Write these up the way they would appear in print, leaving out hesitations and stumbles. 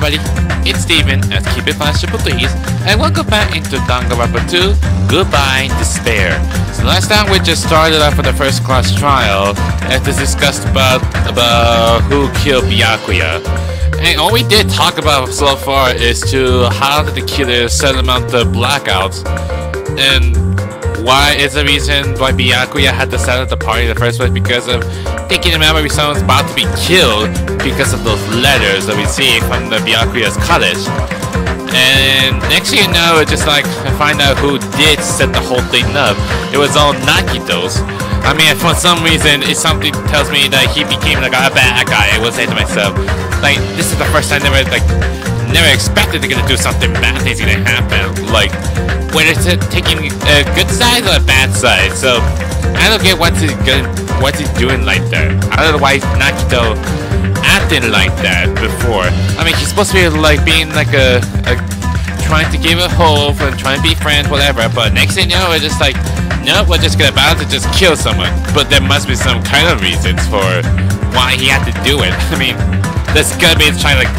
everybody, it's Steven at Keep It Flash Triple Threes, and welcome back into Danganronpa 2, Goodbye Despair. So last time we just started off with the first class trial, and to discuss about who killed Byakuya. And all we did talk about so far is to how did the killer set him out the blackouts, and why is the reason why Byakuya had to set up the party in the first place because of thinking maybe someone's about to be killed because of those letters that we see from the Byakuya's college. And next thing you know, it's just like I find out who did set the whole thing up. It was all Nagito's. I mean, for some reason, it's something tells me that he became like a bad guy. I will say to myself, like, this is the first time never expected they're gonna do something bad thing's gonna happen. Like, whether it's taking a good side or a bad side. So I don't get what's he doing like that. I don't know why Nagito acting like that before. I mean, he's supposed to be like being like a trying to give a hope and trying to be friends, whatever. But next thing you know, it's just like, nope, we're just about to just kill someone. But there must be some kind of reasons for why he had to do it. I mean, there's gotta be trying like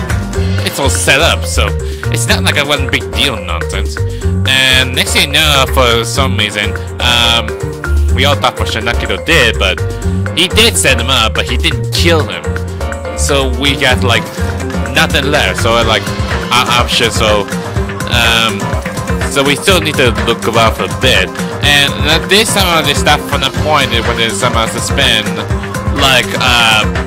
it's all set up, so it's not like a one big deal nonsense. And next thing you know, for some reason, we all thought for sure Nagito did, but he did set him up, but he didn't kill him. So we got like nothing left. So like our option. So we still need to look around for a bit. And this time they stop from the point when there's someone to spend like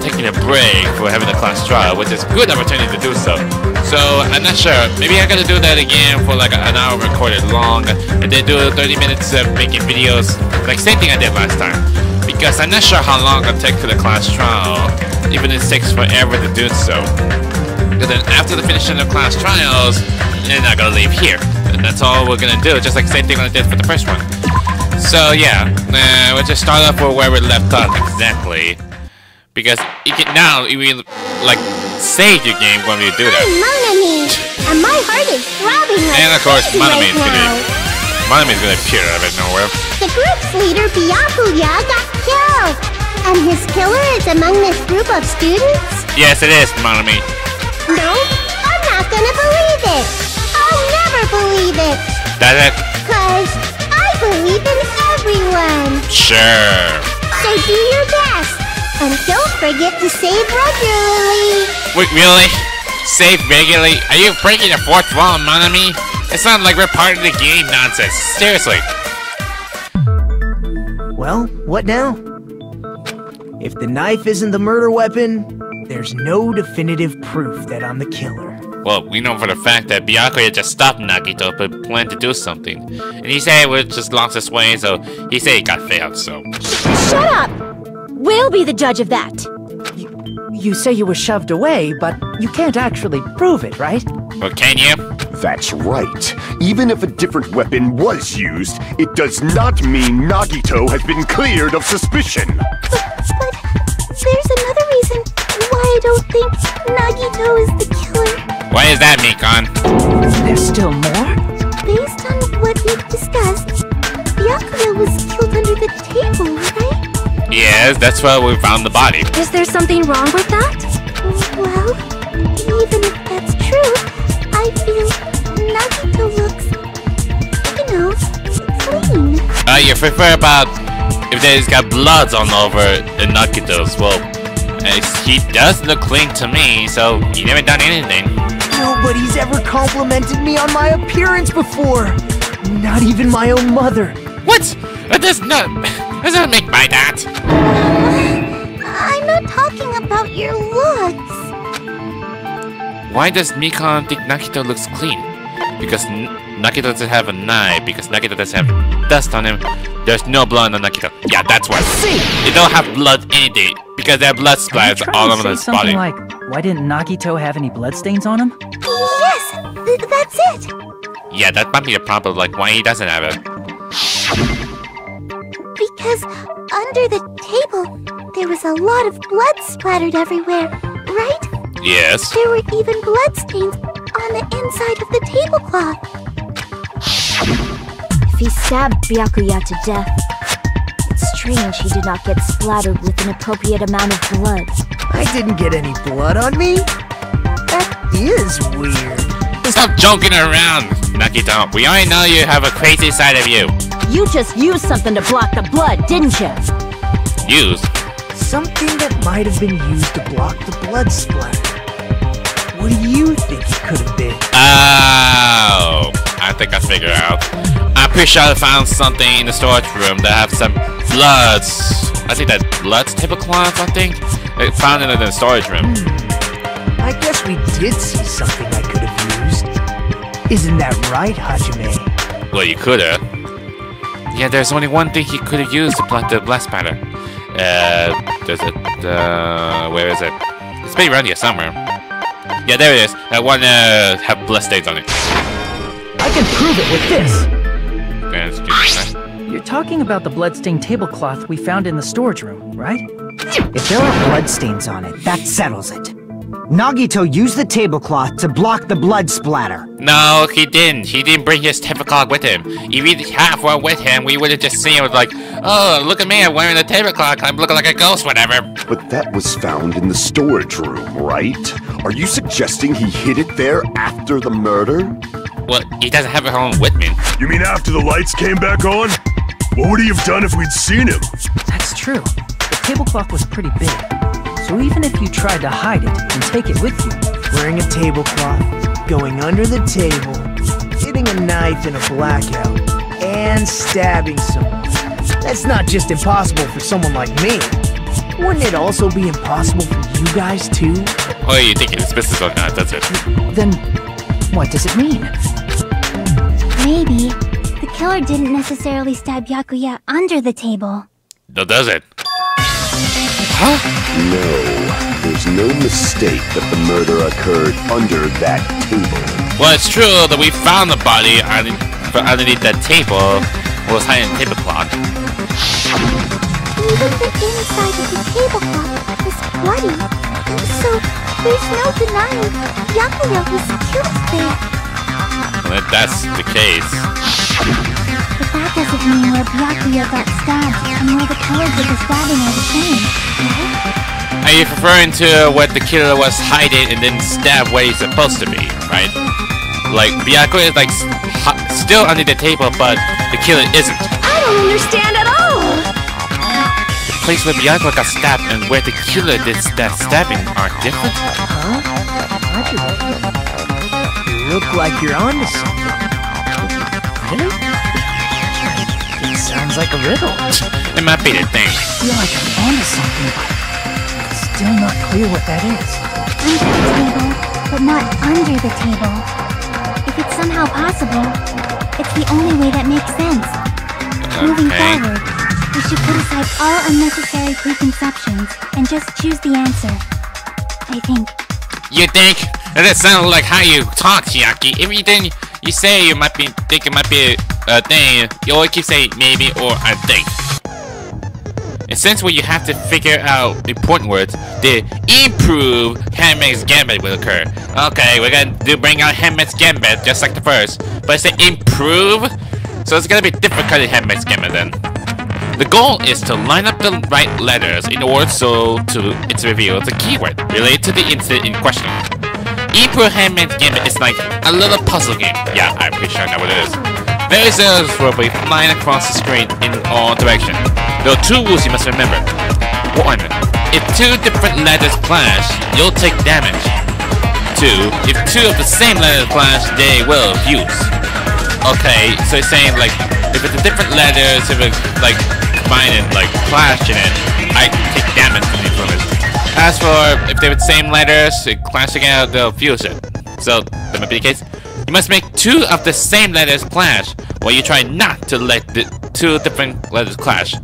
taking a break for having a class trial, which is a good opportunity to do so. So I'm not sure. Maybe I gotta do that again for like an hour recorded long, and then do 30 minutes of making videos, like same thing I did last time. Because I'm not sure how long it'll take for the class trial, even if it takes forever to do so. And then after the finishing of class trials, then I'm gonna leave here, and that's all we're gonna do. Just like the same thing I did for the first one. So yeah, we'll just start off with where we left off exactly. Because you can now you will like save your game when you do that. I'm Monami, and my heart is throbbing like and of course, Monami's gonna appear out of nowhere. The group's leader Byakuya got killed, and his killer is among this group of students. Yes, it is, Monami. No, I'm not gonna believe it. I'll never believe it. That's it. 'Cause I believe in everyone. Sure. So do your best. And don't forget to save regularly. Wait, really? Save regularly? Are you breaking the fourth wall, Monami? It sounds like we're part of the game nonsense. Seriously. Well, what now? If the knife isn't the murder weapon, there's no definitive proof that I'm the killer. Well, we know for the fact that Byakuya just stopped Nagito but planned to do something. And he said we just lost his way, so he said he got failed, so... Shut up! We'll be the judge of that. You say you were shoved away, but you can't actually prove it, right? Well, can you? That's right. Even if a different weapon was used, it does not mean Nagito has been cleared of suspicion. But there's another reason why I don't think Nagito is the killer. Why is that, Mikon? There's still more? Based on what we've discussed, Byakuya was killed under the table, right? Yes, that's where we found the body. Is there something wrong with that? Well, even if that's true, I feel Nagito looks, clean. You prefer about if there's got bloods all over in Nagito's. Well, he does look clean to me, so he never done anything. Nobody's ever complimented me on my appearance before. Not even my own mother. What? That doesn't make my that. I'm not talking about your looks. Why does Mikon think Nagito looks clean? Because Nagito doesn't have a knife. Because Nagito doesn't have dust on him. There's no blood on Nagito. Yeah, that's why. They don't have blood anything. Because their blood splatters all over his body. Something like, why didn't Nagito have any bloodstains on him? Yes, that's it. Yeah, that might be the problem. Like, why he doesn't have it. Because under the table, there was a lot of blood splattered everywhere, right? Yes. There were even bloodstains on the inside of the tablecloth. If he stabbed Byakuya to death, it's strange he did not get splattered with an appropriate amount of blood. I didn't get any blood on me. He is weird. Stop joking around, Nagito. We already know you have a crazy side of you. You just used something to block the blood, didn't you? Use? Something that might have been used to block the blood splatter. What do you think it could have been? Oh, I think I figured out. I'm pretty sure I found something in the storage room that have some bloods. I think that bloods tablecloth, I think. I found it in the storage room. I guess we did see something I could have used. Isn't that right, Hajime? Well, you could have. Yeah, there's only one thing he could have used to block the blast spatter. There's it. Where is it? It's maybe around here somewhere. Yeah, there it is. That one have blood stains on it. I can prove it with this. Excuse me. You're talking about the bloodstained tablecloth we found in the storage room, right? If there are bloodstains on it, that settles it. Nagito used the tablecloth to block the blood splatter. No, he didn't. He didn't bring his tablecloth with him. If he had one with him, we would have just seen it like, oh, look at me, I'm wearing a tablecloth. I'm looking like a ghost, whatever. But that was found in the storage room, right? Are you suggesting he hid it there after the murder? Well, he doesn't have it home with me. You mean after the lights came back on? What would he have done if we'd seen him? That's true. The tablecloth was pretty big. So even if you tried to hide it and take it with you, Wearing a tablecloth, going under the table, getting a knife in a blackout, and stabbing someone. That's not just impossible for someone like me. Wouldn't it also be impossible for you guys too? Oh, you think it's business or not? That's it. then what does it mean? Maybe the killer didn't necessarily stab Byakuya under the table. No, does it? No, there's no mistake that the murder occurred under that table. Well, it's true that we found the body underneath that table. Was hiding in the tablecloth. Even the inside of the tablecloth was bloody. So there's no denying Byakuya was killed there. Well, if that's the case. But that doesn't mean where Byakuya got stabbed and where the killer did the stabbing are the same, right? Are you referring to what the killer was hiding and then stab where he's supposed to be, right? Like, Byakuya is like still under the table, but the killer isn't. I don't understand at all! The place where Byakuya got stabbed and where the killer did that stabbing are different? Huh? You look like you're onto something. Really? It sounds like a riddle. It might be the thing. I feel like I'm onto something, but it's still not clear what that is. Under the table, but not under the table. If it's somehow possible, it's the only way that makes sense. Moving forward, we should put aside all unnecessary preconceptions and just choose the answer. I think. You think? That sounds like how you talk, Chiaki. Everything you say you might be think it might be a thing, you always keep saying maybe or I think. And since when you have to figure out important words, the improve Handmaid's Gambit will occur. Okay, we're gonna bring out Handmaid's Gambit just like the first, but it's an improve, so it's gonna be different kind of Handmaid's Gambit then. The goal is to line up the right letters in order so it's revealed the keyword related to the incident in question. Improve Handmaid's Gambit is like a little puzzle game. Yeah, I'm pretty sure I know what it is. Various letters will be flying across the screen in all directions. There are two rules you must remember. 1. If two different letters clash, you'll take damage. 2. If two of the same letters clash, they will fuse. Okay, so it's saying like, if it's a different letters, if it's like combined and like clash in it, I take damage from these letters. As for if they're the same letters, it clash together, they'll fuse it. So, that might be the case. You must make two of the same letters clash, while you try not to let the two different letters clash.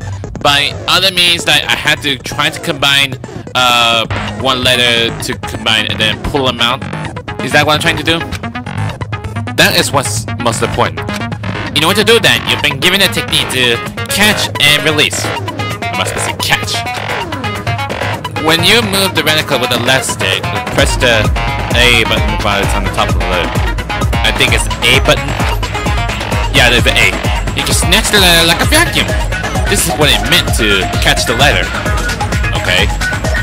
By other means that I had to try to combine one letter to combine and then pull them out. Is that what I'm trying to do? That is what's most important. In order to do that, you've been given a technique to catch and release. I must say catch. When you move the reticle with the left stick, press the A button while it's on the top of the letter. I think it's A button. Yeah, there's the A. You can snatch the letter like a vacuum. This is what it meant to catch the letter. Okay.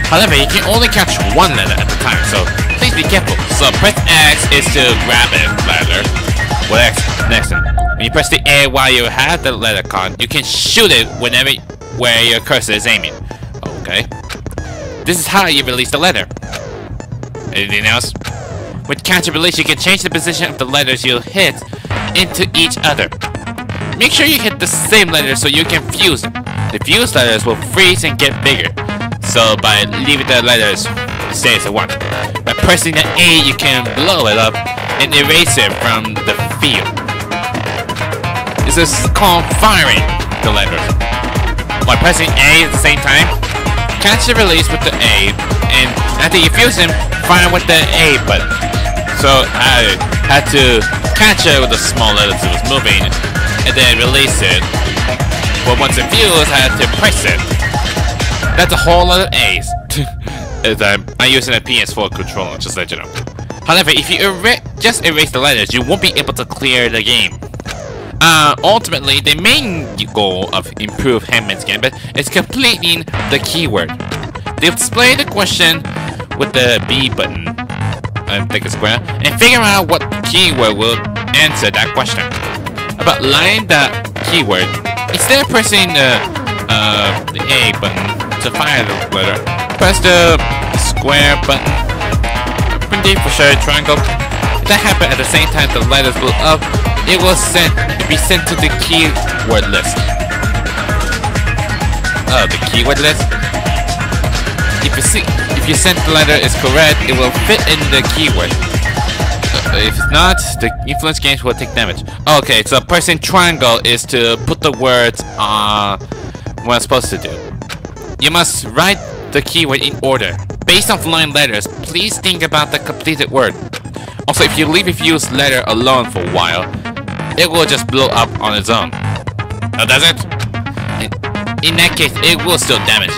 However, you can only catch one letter at a time, so please please be careful. So press X is to grab it, letter. What X? Next one. When you press the A while you have the letter card, you can shoot it whenever where your cursor is aiming. Okay. This is how you release the letter. Anything else? With counter release, you can change the position of the letters you hit into each other. Make sure you hit the same letter so you can fuse them. The fused letters will freeze and get bigger. So by leaving the letters stay as they want. By pressing the A, you can blow it up and erase it from the field. This is called firing the letters. By pressing A at the same time, catch the release with the A, and after you fuse them, fire with the A button. So I had to catch it with the small letters it was moving, and then release it. But once it fused, I had to press it. That's a whole lot of A's. I'm using a PS4 controller, just to let you know. However, if you just erase the letters, you won't be able to clear the game. Ultimately, the main goal of improved Handman's Gambit is completing the keyword. They display the question with the B button, I think it's square, and figure out what keyword will answer that question. About lining the keyword, instead of pressing the A button to fire the letter, press the square button. Pretty for sure, triangle. If that happens at the same time the letters blow up, it will be sent to the keyword list. Oh, the keyword list? If you sent the letter is correct, it will fit in the keyword. If it's not, the influence games will take damage. Okay, so pressing triangle is to put the words on what I'm supposed to do. You must write the keyword in order. Based on line letters, please think about the completed word. Also, if you leave a fused letter alone for a while, it will just blow up on its own. Oh, does it? In that case, it will still damage.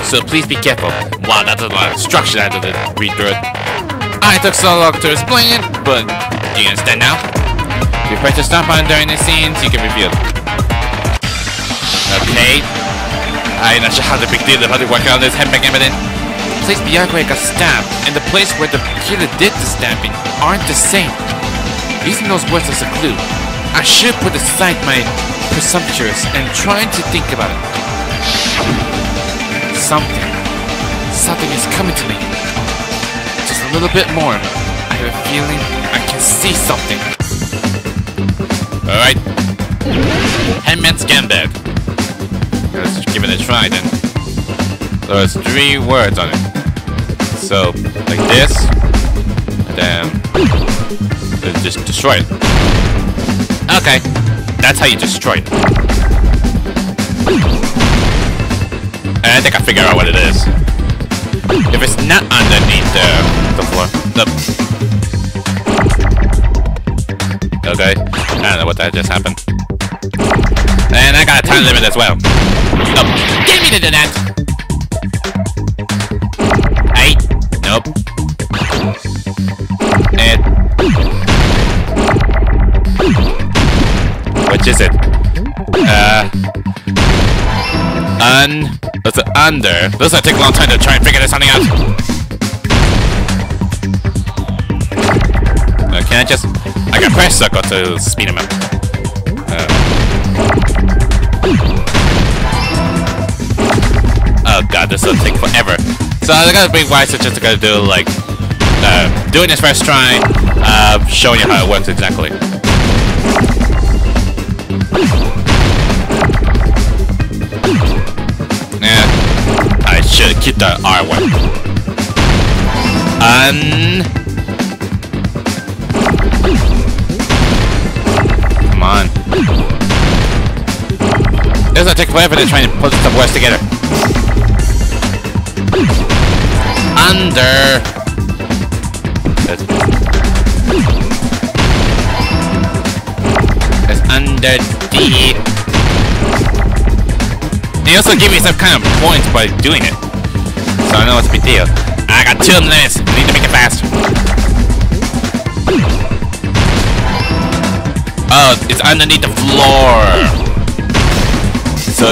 So please be careful. Wow, that's a lot of instruction I had to read through it. I took so long to explain it, but do you understand now? If you press the stop button during the scenes, you can review it. Okay. I'm not sure how the big deal of how to work out this Handman Gambit. The place Byakuya got stabbed and the place where the killer did the stabbing aren't the same. Using those words as a clue, I should put aside my presumptuous and try to think about it. Something is coming to me. Just a little bit more. I have a feeling I can see something. Alright. Handman's Gambit. Let's give it a try then. So there's 3 words on it. So, like this. And then just destroy it. Okay. That's how you destroy it. I think I figured out what it is. If it's not underneath the floor. Okay. I don't know what that just happened. And I got a time limit as well. Oh, give me the net! Hey! Nope. And... which is it? That's an under. This will take a long time to try and figure this something out. Can I just... I can press circle to speed him up. Oh god, this will take forever. So I gotta be wise, so just gotta do like doing this first try, showing you how it works exactly. Yeah, I should keep the R one. Come on. This will take forever to try and put some words together. Under. It's under D. They also give me some kind of points by doing it. So I know what's the big deal. I got 2 minutes. I need to make it fast. Oh, it's underneath the floor. So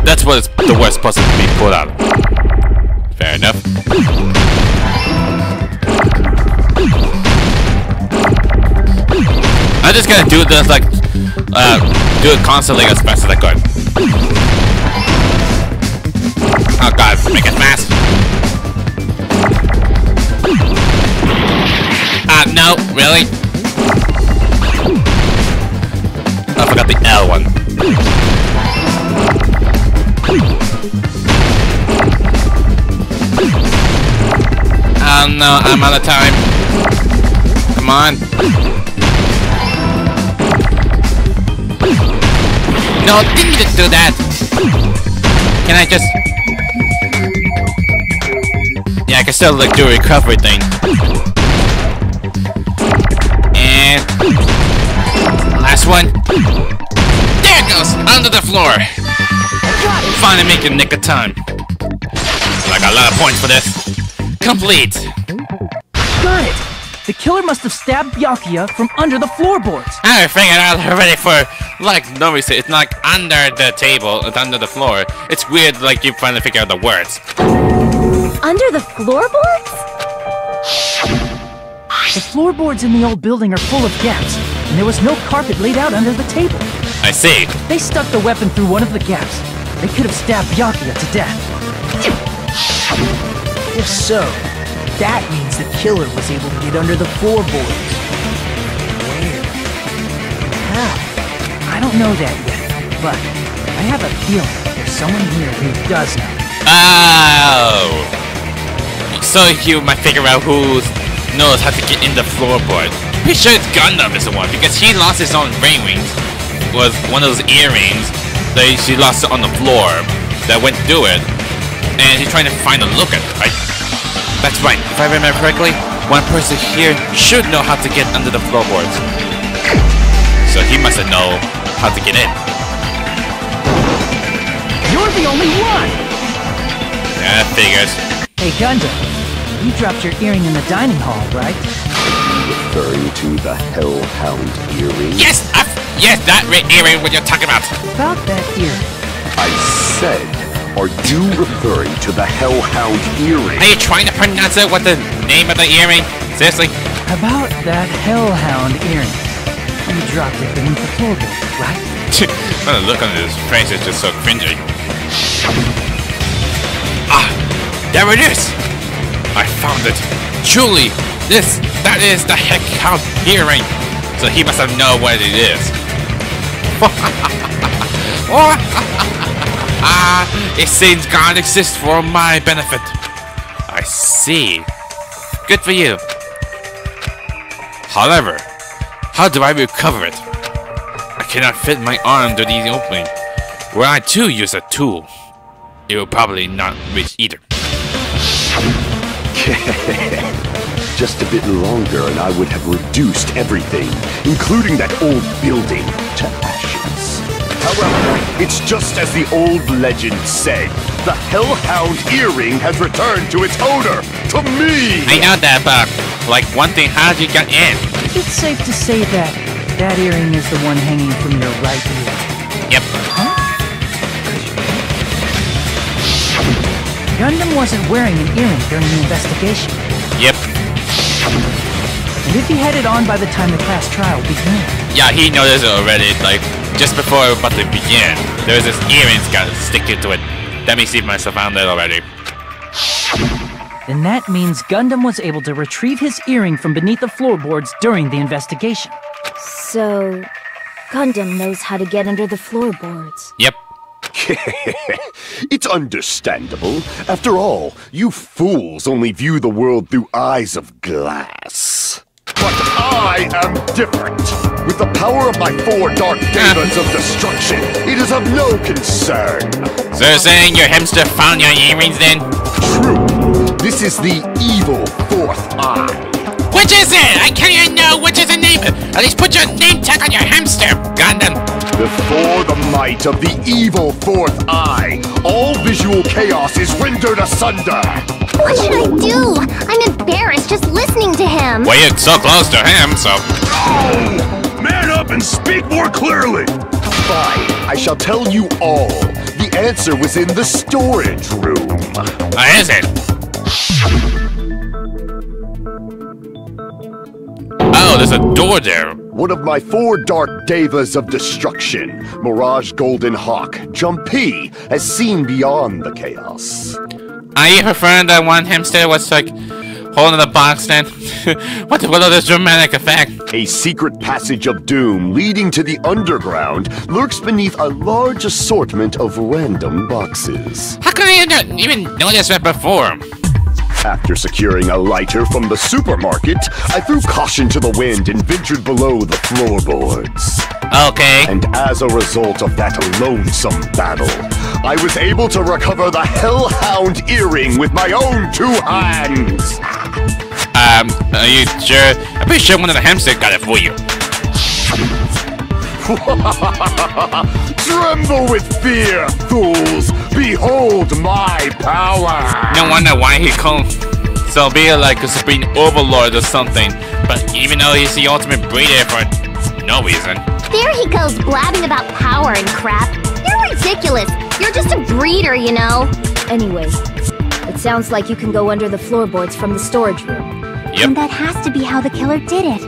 that's what the word's supposed to be pulled out. Fair enough. I'm just gonna do this like, do it constantly as fast as I could. Oh god, make it fast. No, really? I forgot the L one. Oh no, I'm out of time. Come on. No, didn't need to do that. Can I just... Yeah, I can still like do a recovery thing. And... last one. There it goes! Under the floor. Finally make a nick of time. I got a lot of points for this. Complete. Got it! The killer must have stabbed Byakuya from under the floorboards. I figured out already for, like, no reason. It's not under the table, it's under the floor. It's weird, like, you finally figure out the words. Under the floorboards? The floorboards in the old building are full of gaps, and there was no carpet laid out under the table. I see. They stuck the weapon through one of the gaps. They could have stabbed Byakuya to death. If so, that means the killer was able to get under the floorboards. Where? How? I don't know that yet, but I have a feeling there's someone here who does know. Oh! So you might figure out who knows how to get in the floorboard. Pretty sure it's Gundam is the one, because he lost his own brain wings. Was one of those earrings that she lost it on the floor that went through it. And he's trying to find a lookout, right? That's right. If I remember correctly, one person here should know how to get under the floorboards. So he must have known how to get in. You're the only one! Yeah, that figures. Hey, Gundam, you dropped your earring in the dining hall, right? Referring to the Hellhound earring? Yes! Yes, that earring what you're talking about. About that earring. I said, are you referring to the Hellhound earring? Are you trying to pronounce it with the name of the earring? Seriously? About that Hellhound earring. You dropped it beneath the floorboard, right? The look on his face is just so cringy. Ah! There it is! I found it! Truly, that is the Hellhound earring! So he must have known what it is. It seems God exists for my benefit. I see. Good for you. However, how do I recover it? I cannot fit my arm through the opening. Were I to use a tool, it will probably not reach either. Just a bit longer and I would have reduced everything, including that old building, to ashes. However, it's just as the old legend said. The Hellhound earring has returned to its owner, to me! I know that, but, like, one thing, how did you get in? It's safe to say that earring is the one hanging from your right ear. Yep. Huh? Gundam wasn't wearing an earring during the investigation. Yep. And if he had it on by the time the class trial began... Yeah, he noticed it already, like, just before we were about to begin. There's this earring's got to stick into it. Let me see if I found it already. Then that means Gundam was able to retrieve his earring from beneath the floorboards during the investigation. So, Gundam knows how to get under the floorboards. Yep. It's understandable. After all, you fools only view the world through eyes of glass. But I am different. With the power of my 4 dark devas of destruction, it is of no concern. So you're saying your hamster found your earrings then? True. This is the evil 4th eye. Which is it? I can't even know which is the name. At least put your name tag on your hamster, Gundam. Before the might of the evil 4th eye, all visual chaos is rendered asunder. What should I do? I'm embarrassed just listening to him. Well, you're so close to him, so... Oh! Man up and speak more clearly! Fine, I shall tell you all. The answer was in the storage room. Is it? Oh, there's a door there. One of my 4 dark devas of destruction, Mirage Golden Hawk, Jumpy, has seen beyond the chaos. Are you preferring that one hamster was like holding the box then? What all this dramatic effect? A secret passage of doom leading to the underground lurks beneath a large assortment of random boxes. How can I not even notice that before? After securing a lighter from the supermarket, I threw caution to the wind and ventured below the floorboards. Okay. And as a result of that lonesome battle, I was able to recover the Hellhound earring with my own 2 hands. Are you sure? I'm pretty sure one of the hamsters got it for you. Tremble with fear, fools! Behold my power! No wonder why he called so be it like a supreme overlord or something. But even though he's the ultimate breeder for no reason. There he goes blabbing about power and crap. You're ridiculous. You're just a breeder, you know. Anyway, it sounds like you can go under the floorboards from the storage room. Yep. And that has to be how the killer did it.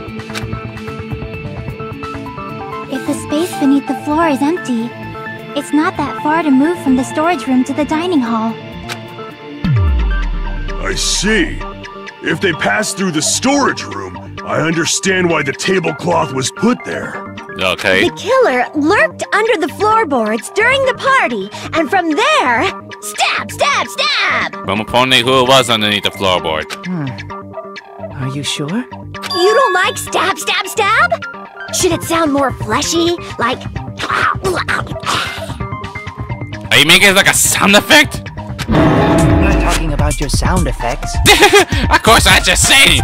If the space beneath the floor is empty, it's not that far to move from the storage room to the dining hall. I see. If they pass through the storage room, I understand why the tablecloth was put there. Okay. The killer lurked under the floorboards during the party, and from there, stab, stab, stab! From apparently who it was underneath the floorboard. Are you sure? You don't like stab, stab, stab? Should it sound more fleshy, like... Are you making it like a sound effect? I'm not talking about your sound effects. Of course, I just saying.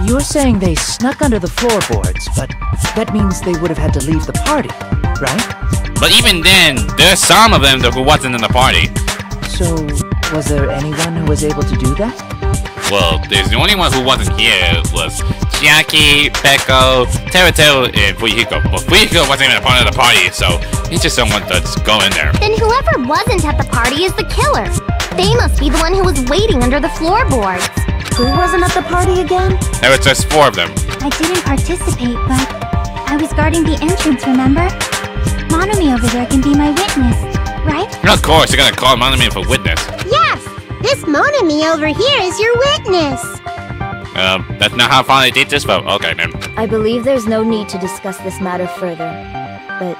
You're saying they snuck under the floorboards, but that means they would have had to leave the party, right? But even then, there's some of them who wasn't in the party. So, was there anyone who was able to do that? Well, there's the only one who wasn't here was Jackie, Peko, Teru, and Fuyuhiko. Well, Fuyuhiko wasn't even a part of the party, so he's just someone to just go in there. Then whoever wasn't at the party is the killer. They must be the one who was waiting under the floorboards. Who wasn't at the party again? There was just 4 of them. I didn't participate, but I was guarding the entrance, remember? Monomi over there can be my witness, right? Of course, you're gonna call Monomi for witness. Yes! This Monomi over here is your witness! That's not how far they did this, but okay, man. I believe there's no need to discuss this matter further, but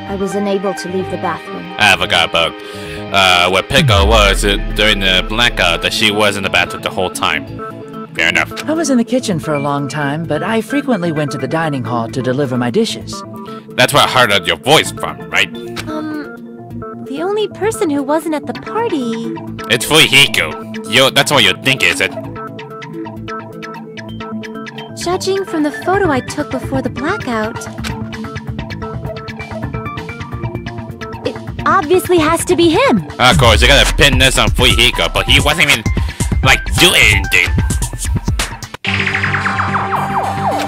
I was unable to leave the bathroom. I forgot about where Peko was during the blackout, that she was in the bathroom the whole time. Fair enough. I was in the kitchen for a long time, but I frequently went to the dining hall to deliver my dishes. That's where I heard your voice from, right? The only person who wasn't at the party... It's Fuyuhiko. That's what you think, is it? Judging from the photo I took before the blackout... it obviously has to be him. Of course, you gotta pin this on Fuyuhiko, but he wasn't even, like, doing anything.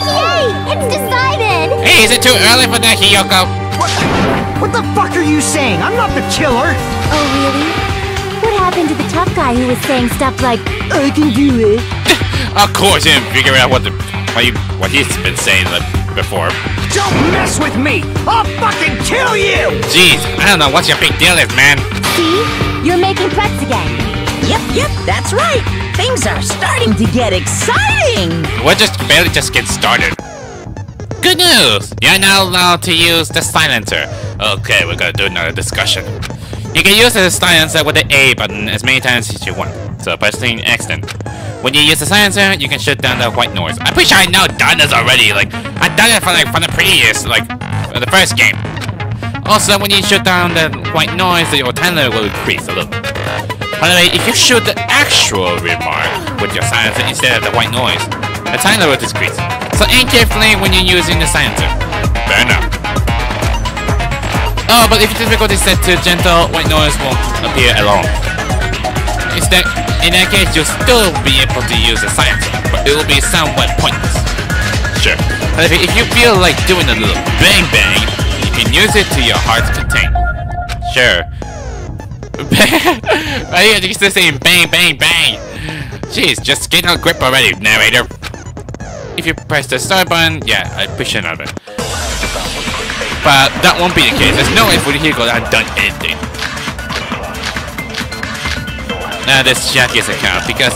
Yay! It's decided! Hey, is it too early for that, Hiyoko? What the fuck are you saying? I'm not the killer! Oh, really? What happened to the tough guy who was saying stuff like, I can do it. Of course, you didn't figure out what he's been saying before. Don't mess with me! I'll fucking kill you! Jeez, I don't know what your big deal is, man. see? You're making threats again. Yep, that's right. Things are starting to get exciting. We're just barely just getting started. Good news! You're now allowed to use the silencer. Okay, we're gonna do another discussion. You can use the silencer with the A button as many times as you want. So pressing X then. When you use the silencer, you can shut down the white noise. I'm pretty sure I know done this already. Like, I've done it from the previous, the first game. Also, when you shut down the white noise, your timer will increase a little. By the way, if you shoot the actual remark with your silencer instead of the white noise, the timer will decrease. So aim carefully when you're using the silencer. Fair enough. Oh, but if your difficulty is set to gentle, white noise won't appear at all. Instead, in that case, you'll still be able to use the silencer, but it will be somewhat pointless. Sure. But if you feel like doing a little bang bang, you can use it to your heart's content. Sure. I used to saying bang bang bang. Jeez, just get a grip already, narrator. if you press the start button, yeah, I push another. But that won't be the case. There's no way for Hiko to have done anything. Now this Chiaki's account, because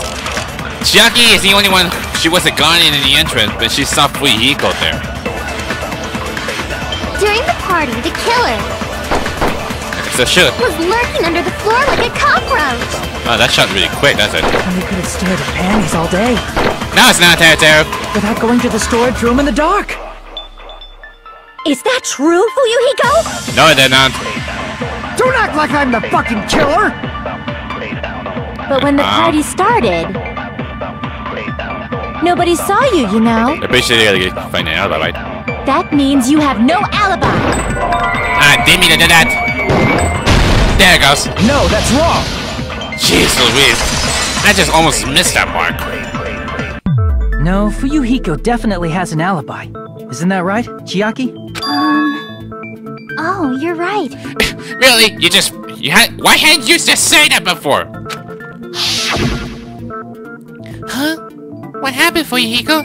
Chiaki is the only one. She was a guardian in the entrance, but she saw Hiko there. During the party, the killer So shoot. was lurking under the floor like a cockroach. Oh, that shot really quick, that's it. And they could have stared at panties all day No, it's not Taro. without going to the storage room in the dark. Is that true, Fuyuhiko? No, they're not. Don't act like I'm the fucking killer! But when the party started, nobody saw you, you know? I'm pretty sure they gotta find an alibi, right? That means you have no alibi. Ah, didn't mean to do that. There it goes. No, that's wrong! Jeez Louise. I just almost missed that mark. No, Fuyuhiko definitely has an alibi. Isn't that right, Chiaki? Oh, you're right. Really? Why hadn't you just say that before? Huh? What happened for you, Hiko?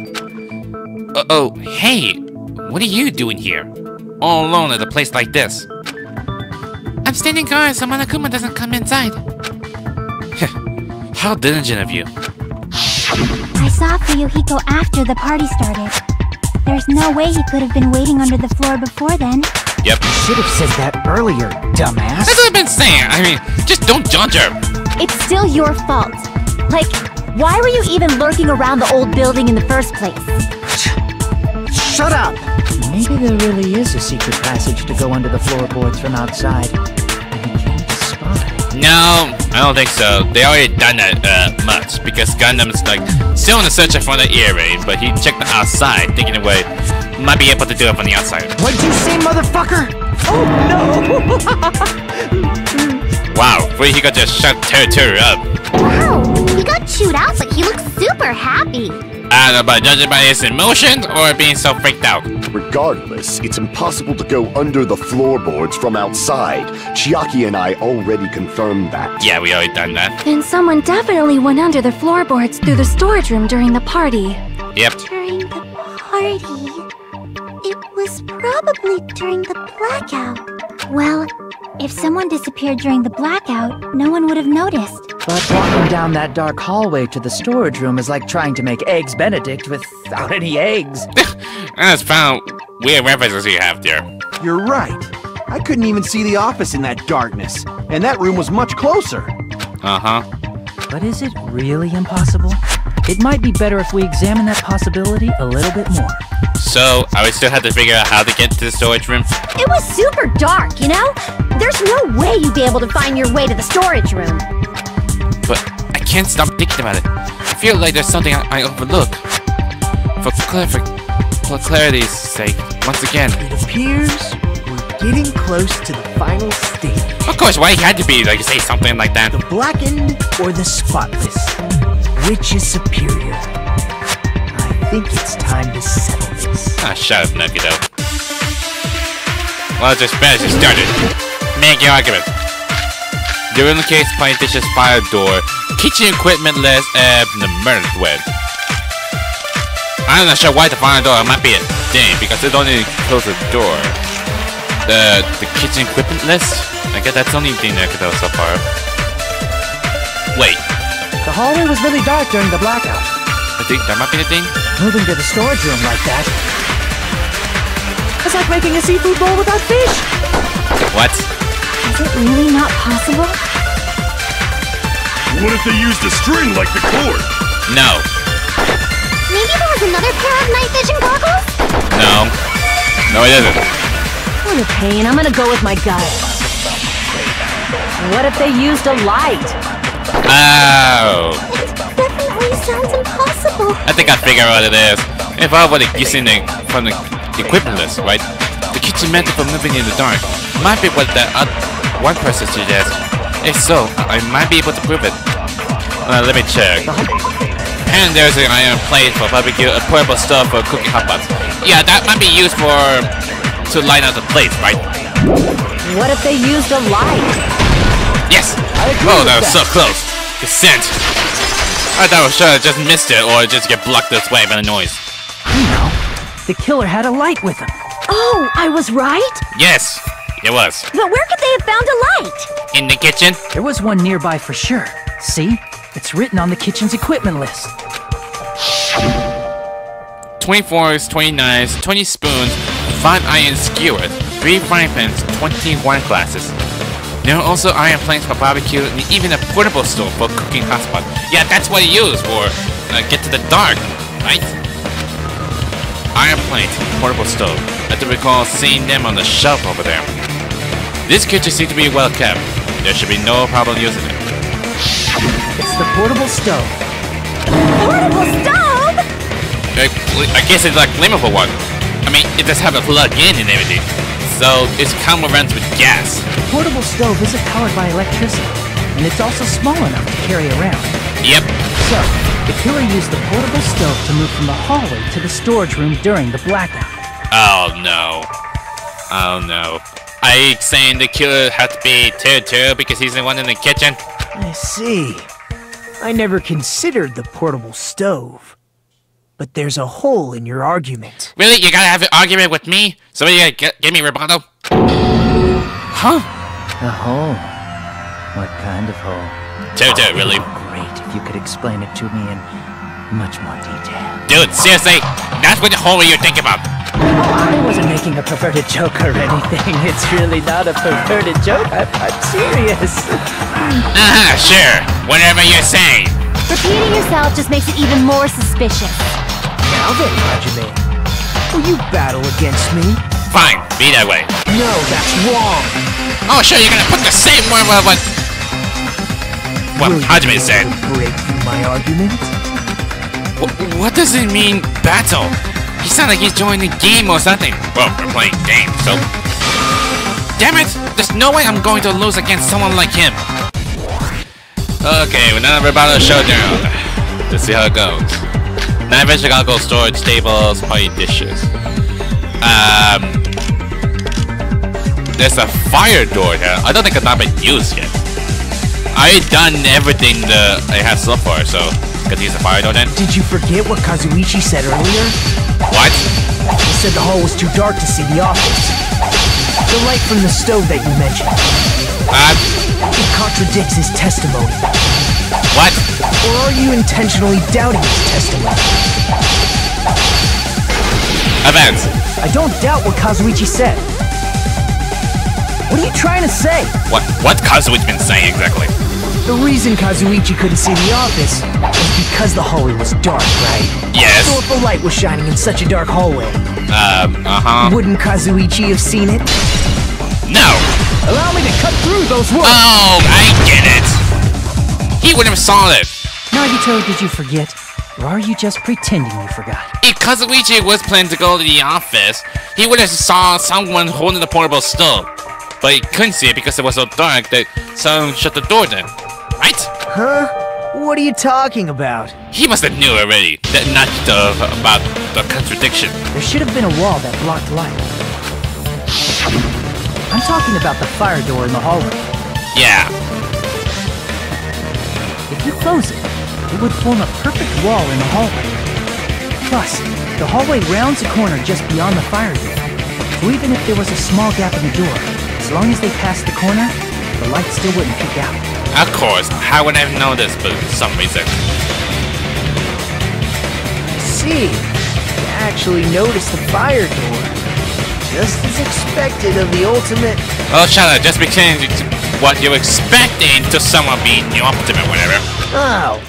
Oh, hey. What are you doing here? All alone at a place like this? I'm standing guard so Monokuma doesn't come inside. How diligent of you. I saw Fuyuhiko after the party started. There's no way he could have been waiting under the floor before then. Yep. Should have said that earlier, dumbass. That's what I've been saying. I mean, just don't judge her. It's still your fault. Like, why were you even lurking around the old building in the first place? Shut up! Maybe there really is a secret passage to go under the floorboards from outside. And he came to spy. No, I don't think so. They already done that much because Gundam's like still in the search for the earring, but he checked the outside, thinking away might be able to do it from the outside. What'd you say, motherfucker? Oh no! Wow, he got just shut Terry up. Wow, he got chewed out, but he looks super happy. I don't know about judging by his emotions or being so freaked out. Regardless, it's impossible to go under the floorboards from outside. Chiaki and I already confirmed that. Yeah, we already done that. Then someone definitely went under the floorboards through the storage room during the party. Yep. During the party? It was probably during the blackout. Well, if someone disappeared during the blackout, no one would have noticed. But walking down that dark hallway to the storage room is like trying to make Eggs Benedict without any eggs. That's found weird references you have there. You're right. I couldn't even see the office in that darkness, and that room was much closer. Uh-huh. But is it really impossible? It might be better if we examine that possibility a little bit more. So, I would still have to figure out how to get to the storage room? It was super dark, you know? There's no way you'd be able to find your way to the storage room. But I can't stop thinking about it. I feel like there's something I overlook. For clarity's sake, once again. It appears we're getting close to the final stage. Of course, why he had to be, like, say something like that? The blackened or the spotless? Which is superior? I think it's time to settle this. Ah, shut up, Nagito. Well, just bad as you started. Make your argument. During the case, plant dishes, fire door, kitchen equipment list, and the murder thread. I'm not sure why the fire door might be a thing, because it only closes the door. The kitchen equipment list? I guess that's the only thing Nagito so far. Wait. The hallway was really dark during the blackout. I think that might be the thing? Moving to the storage room like that. It's like making a seafood bowl without fish. What? Is it really not possible? What if they used a string like the cord? No. Maybe there was another pair of night vision goggles? No. No, it isn't. What a pain. I'm gonna go with my gut. What if they used a light? Oh. It definitely sounds impossible. I think I figured out what it is. If I would have using the from the equipment list, right? The kitchen method for moving in the dark might be what that one person suggests. If so, I might be able to prove it. Let me check. And there's an iron plate for barbecue, a portable stove for cooking hot pots. Yeah, that might be used to light up the plates, right? What if they used a light? Yes! Oh, that was so close. Consent. I thought I was sure I just missed it or just get blocked this way by the noise. The killer had a light with him. Oh, I was right? Yes, it was. But where could they have found a light? In the kitchen? There was one nearby for sure. See? It's written on the kitchen's equipment list. 20 forks, 20 knives, 20 spoons, 5 iron skewers, 3 frying pans, 20 wine glasses. There are also iron plates for barbecue and even a portable stove for cooking hot spots. Yeah, that's what you use for get to the dark, right? Iron plate, portable stove. I do recall seeing them on the shelf over there. This kitchen seems to be well kept. There should be no problem using it. It's the portable stove. Portable stove? I guess it's like flammable one. I mean, it does have a plug-in and everything. So it's common runs with gas. The portable stove isn't powered by electricity, and it's also small enough to carry around. Yep. So, the killer used the portable stove to move from the hallway to the storage room during the blackout. Oh no. Oh no. Are you saying the killer had to be too because he's the one in the kitchen? I see. I never considered the portable stove. But there's a hole in your argument. Really? You gotta have an argument with me? So you gotta give me rebuttal? Huh? A hole? What kind of hole? Toto, really? Great if you could explain it to me in much more detail. Dude, seriously? That's what the hole you think about. I wasn't making a perverted joke or anything. It's really not a perverted joke. I'm serious. Sure. Whatever you're saying. Repeating yourself just makes it even more suspicious. Now then, Hajime, will you battle against me? Fine, be that way. No, that's wrong. Oh, sure, you're gonna put the same word what Hajime said. Break through my argument? What does it mean, battle? He sounds like he's joining the game or something. Well, we're playing games, so... Damn it! There's no way I'm going to lose against someone like him. Okay, we're not about to showdown. Let's see how it goes. Now eventually gotta go storage, tables, party dishes. There's a fire door here. I don't think it's not been used yet. I've done everything it has so far, so could use the fire door then. Did you forget what Kazuichi said earlier? What? He said the hall was too dark to see the office. The light from the stove that you mentioned. It contradicts his testimony. What? Or are you intentionally doubting his testimony? Events. I don't doubt what Kazuichi said. What are you trying to say? What Kazuichi been saying exactly? The reason Kazuichi couldn't see the office was because the hallway was dark, right? Yes. So if the light was shining in such a dark hallway, wouldn't Kazuichi have seen it? No. Allow me to cut through those words. Oh, I get it. He would have saw it. Nagito, did you forget? Or are you just pretending you forgot? If Kazuichi was planning to go to the office, he would have saw someone holding the portable stove. But he couldn't see it because it was so dark that someone shut the door then. Right? Huh? What are you talking about? He must have knew already that about the contradiction. There should have been a wall that blocked light. I'm talking about the fire door in the hallway. Yeah. If you close it, it would form a perfect wall in the hallway. Plus, the hallway rounds a corner just beyond the fire door. So even if there was a small gap in the door, as long as they passed the corner, the light still wouldn't peek out. Of course, how would I have known this for some reason? I see. You actually noticed the fire door. Just as expected of the ultimate... Oh, shut up. Just pretend what you're expecting to someone being the ultimate whatever. Oh.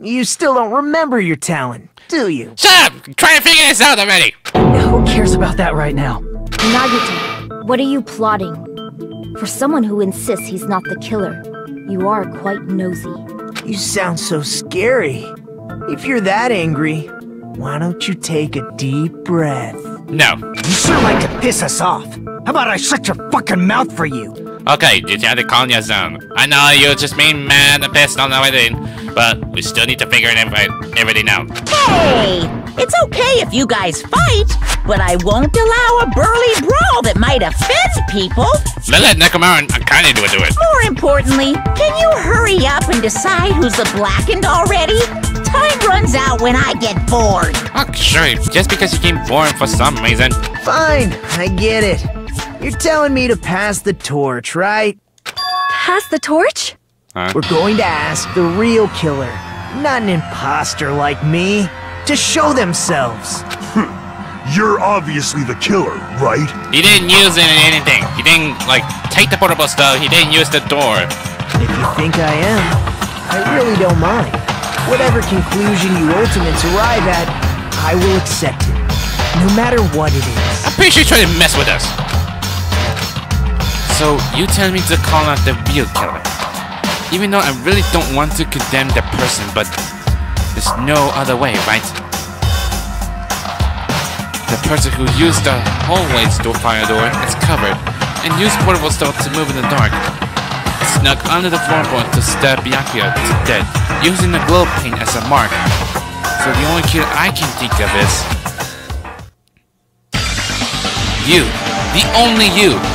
You still don't remember your talent, do you? Shut up! Try to figure this out already! Who cares about that right now? Nagito, what are you plotting? For someone who insists he's not the killer, you are quite nosy. You sound so scary. If you're that angry, why don't you take a deep breath? No. You sure like to piss us off. How about I shut your fucking mouth for you? Okay, you have to calm your zone. I know you're just being mad and pissed on everything, but we still need to figure everything out. Hey! It's okay if you guys fight, but I won't allow a burly brawl that might offend people. Let Nekomaru and Akane do it. More importantly, can you hurry up and decide who's the blackened already? time runs out when I get bored. Oh, sure, just because you came bored for some reason. Fine, I get it. You're telling me to pass the torch, right? Pass the torch? Huh? We're going to ask the real killer, not an imposter like me, to show themselves. You're obviously the killer, right? He didn't use anything. He didn't, like, take the portable stuff. He didn't use the door. If you think I am, I really don't mind. Whatever conclusion you ultimates arrive at, I will accept it, no matter what it is. I'm pretty sure you tried to mess with us. So, you tell me to call out the real killer. Even though I really don't want to condemn the person, but there's no other way, right? The person who used the hallway's fire door is covered and used portable stuff to move in the dark. Snuck under the floorboard to stab Byakuya to death, using the glow paint as a mark. So the only killer I can think of is you. The only you.